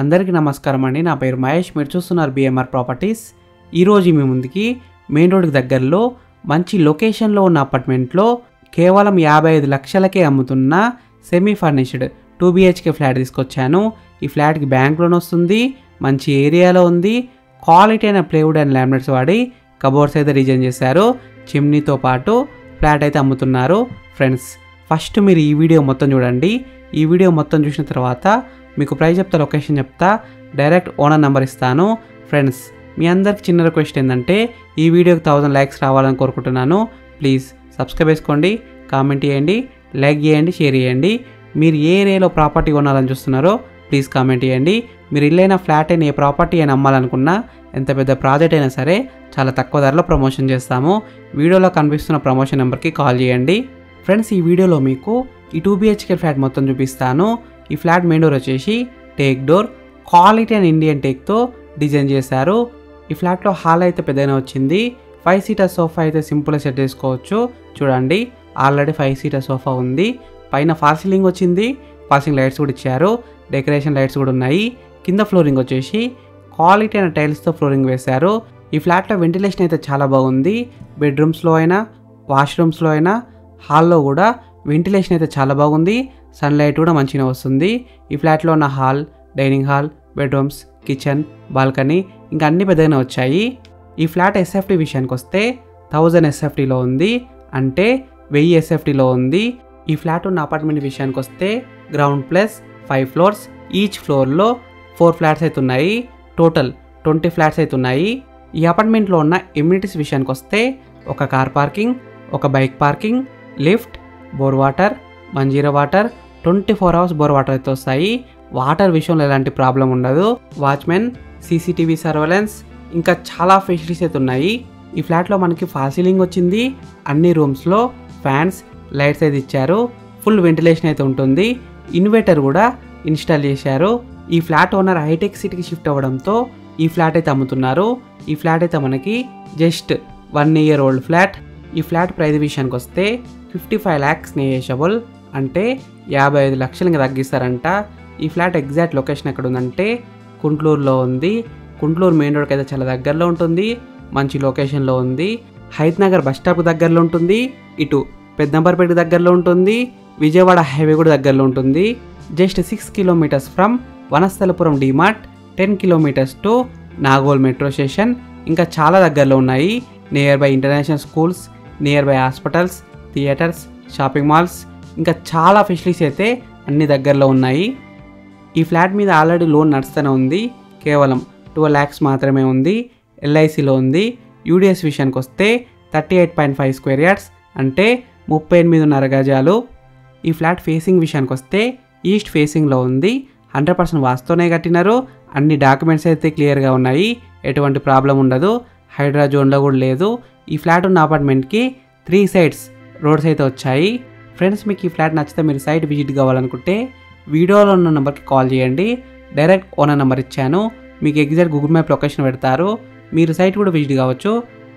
అందరికీ నమస్కారం అండి. నా పేరు మహేష్. మీరు చూస్తున్నారు బిఎంఆర్ ప్రాపర్టీస్. ఈరోజు మీ ముందుకి మెయిన్ రోడ్కి దగ్గరలో మంచి లొకేషన్లో ఉన్న అపార్ట్మెంట్లో కేవలం 55 లక్షలకే అమ్ముతున్న సెమీ ఫర్నిష్డ్ 2 BHK ఫ్లాట్ తీసుకొచ్చాను. ఈ ఫ్లాట్కి బ్యాంక్ లోన్ వస్తుంది, మంచి ఏరియాలో ఉంది, క్వాలిటీ అయిన ప్లేవుడ్ అండ్ లామినేట్స్ వాడి కబోర్డ్స్ అయితే డిజైన్ చేశారు. చిమ్నీతో పాటు ఫ్లాట్ అయితే అమ్ముతున్నారు. ఫ్రెండ్స్, ఫస్ట్ మీరు ఈ వీడియో మొత్తం చూడండి. ఈ వీడియో మొత్తం చూసిన తర్వాత మీకు ప్రైస్ చెప్తా, లొకేషన్ చెప్తా, డైరెక్ట్ ఓనర్ నెంబర్ ఇస్తాను. ఫ్రెండ్స్, మీ అందరికి చిన్న రిక్వెస్ట్ ఏంటంటే ఈ వీడియోకి 1000 లైక్స్ రావాలని కోరుకుంటున్నాను. ప్లీజ్ సబ్స్క్రైబ్ చేసుకోండి, కామెంట్ చేయండి, లైక్ చేయండి, షేర్ చేయండి. మీరు ఏ ఏరియాలో ప్రాపర్టీ కొనాలని చూస్తున్నారో ప్లీజ్ కామెంట్ చేయండి. మీరు ఇల్లైనా ఫ్లాట్ అయినా ఏ ప్రాపర్టీ అయినా అమ్మాలనుకున్నా, ఎంత పెద్ద ప్రాజెక్ట్ అయినా సరే చాలా తక్కువ ధరలో ప్రమోషన్ చేస్తాము. వీడియోలో కనిపిస్తున్న ప్రమోషన్ నెంబర్కి కాల్ చేయండి. ఫ్రెండ్స్, ఈ వీడియోలో మీకు ఈ 2 BHK ఫ్లాట్ మొత్తం చూపిస్తాను. ఈ ఫ్లాట్ మెయిన్ డోర్ వచ్చేసి teak door, quality and Indian టేక్తో డిజైన్ చేశారు. ఈ ఫ్లాట్లో హాల్ అయితే పెద్దగానే వచ్చింది. 5 సీటర్ సోఫా అయితే సింపుల్గా సెట్ చేసుకోవచ్చు. చూడండి, ఆల్రెడీ 5 సీటర్ సోఫా ఉంది. పైన ఫాల్ సీలింగ్ వచ్చింది, ఫాల్ సీలింగ్ లైట్స్ కూడా ఇచ్చారు, డెకరేషన్ లైట్స్ కూడా ఉన్నాయి. కింద ఫ్లోరింగ్ వచ్చేసి క్వాలిటీ అయిన టైల్స్తో ఫ్లోరింగ్ వేశారు. ఈ ఫ్లాట్లో వెంటిలేషన్ అయితే చాలా బాగుంది. బెడ్రూమ్స్లో అయినా, వాష్రూమ్స్లో అయినా, హాల్లో కూడా వెంటిలేషన్ అయితే చాలా బాగుంది. సన్లైట్ కూడా మంచిగా వస్తుంది. ఈ ఫ్లాట్లో ఉన్న hall, dining hall, bedrooms, kitchen, balcony ఇంకా అన్ని పెద్దగానే వచ్చాయి. ఈ ఫ్లాట్ SFT విషయానికి వస్తే 1000 SFTలో ఉంది, అంటే 1000 SFTలో ఉంది. ఈ ఫ్లాట్ ఉన్న అపార్ట్మెంట్ విషయానికి వస్తే గ్రౌండ్ ప్లస్ 5 ఫ్లోర్స్, ఈచ్ ఫ్లోర్లో 4 ఫ్లాట్స్ అయితే ఉన్నాయి. టోటల్ 20 ఫ్లాట్స్ అయితే ఉన్నాయి. ఈ అపార్ట్మెంట్లో ఉన్న ఎమ్యూనిటీస్ విషయానికి వస్తే ఒక కార్ పార్కింగ్, ఒక bike parking, lift, bore water, Manjeera water, 24 hours bore water అయితే వస్తాయి. వాటర్ విషయంలో ఎలాంటి ప్రాబ్లం ఉండదు. వాచ్మెన్, CCTV సర్వేలెన్స్ ఇంకా చాలా ఫెసిలిటీస్ అయితే ఉన్నాయి. ఈ ఫ్లాట్లో మనకి ఫాల్ సీలింగ్ వచ్చింది. అన్ని రూమ్స్లో ఫ్యాన్స్, లైట్స్ అయితే ఇచ్చారు. ఫుల్ వెంటిలేషన్ అయితే ఉంటుంది. ఇన్వర్టర్ కూడా ఇన్స్టాల్ చేశారు. ఈ ఫ్లాట్ ఓనర్ హైటెక్ సిటీకి షిఫ్ట్ అవ్వడంతో ఈ ఫ్లాట్ అయితే అమ్ముతున్నారు. ఈ ఫ్లాట్ అయితే మనకి జస్ట్ 1 year ఓల్డ్ ఫ్లాట్. ఈ ఫ్లాట్ ప్రైస్ విషయానికి వస్తే 55 lakhs నెగోషియబుల్, అంటే 55 లక్షలు ఇంకా తగ్గిస్తారంట. ఈ ఫ్లాట్ ఎగ్జాక్ట్ లొకేషన్ ఎక్కడ ఉందంటే కుంట్లూరులో ఉంది. కుంట్లూరు మెయిన్ రోడ్కి అయితే చాలా దగ్గరలో ఉంటుంది, మంచి లొకేషన్లో ఉంది. హైత్ నగర్ బస్ స్టాప్ దగ్గరలో ఉంటుంది, ఇటు పెద్దంబర్పేట దగ్గరలో ఉంటుంది, విజయవాడ హైవే కూడా దగ్గరలో ఉంటుంది. Just 6 kilometers from Vanasthalipuram DMart, 10 kilometers to Nagole metro station ఇంకా చాలా దగ్గరలో ఉన్నాయి. Near by international schools, near by hospitals, theatres, shopping malls ఇంకా చాలా ఫెసిలిటీస్ అయితే అన్ని దగ్గరలో ఉన్నాయి. ఈ ఫ్లాట్ మీద ఆల్రెడీ లోన్ నడుస్తూనే ఉంది. కేవలం 12 lakhs మాత్రమే ఉంది. LICలో ఉంది. UDS విషయానికి వస్తే 38.5 square yards, అంటే 38.5 గజాలు. ఈ ఫ్లాట్ ఫేసింగ్ విషయానికి వస్తే ఈస్ట్ ఫేసింగ్లో ఉంది. 100% వాస్తోనే కట్టినారు. అన్ని డాక్యుమెంట్స్ అయితే క్లియర్గా ఉన్నాయి, ఎటువంటి ప్రాబ్లం ఉండదు. హైడ్రా జోన్లో కూడా లేదు. ఈ ఫ్లాట్ ఉన్న అపార్ట్మెంట్కి 3 sides రోడ్స్ అయితే వచ్చాయి. ఫ్రెండ్స్, మీకు ఈ ఫ్లాట్ నచ్చితే మీరు సైట్ విజిట్ కావాలనుకుంటే వీడియోలో ఉన్న నెంబర్కి కాల్ చేయండి. డైరెక్ట్ ఓనర్ నెంబర్ ఇచ్చాను. మీకు ఎగ్జాక్ట్ గూగుల్ మ్యాప్ లొకేషన్ పెడతారు. మీరు సైట్ కూడా విజిట్ కావచ్చు.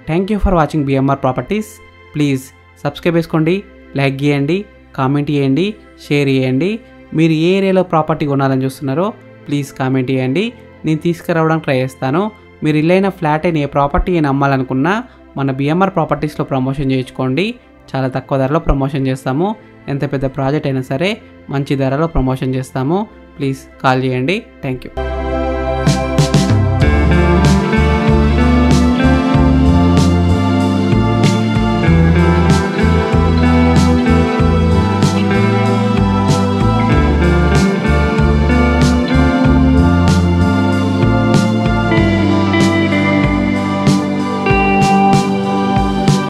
Thank you for watching BMR properties. Please subscribe చేసుకోండి, లైక్ చేయండి, కామెంట్ చేయండి, షేర్ చేయండి. మీరు ఏ ఏరియాలో ప్రాపర్టీ కొనాలని చూస్తున్నారో ప్లీజ్ కామెంట్ చేయండి. నేను తీసుకురావడానికి ట్రై చేస్తాను. మీరు ఇల్లైన ఫ్లాట్ అయిన ఏ ప్రాపర్టీ అయినా అమ్మాలనుకున్నా మన బిఎంఆర్ ప్రాపర్టీస్లో ప్రమోషన్ చేయించుకోండి. చాలా తక్కువ ధరలో ప్రమోషన్ చేస్తాము. ఎంత పెద్ద ప్రాజెక్ట్ అయినా సరే మంచి ధరలో ప్రమోషన్ చేస్తాము. ప్లీజ్ కాల్ చేయండి. Thank you.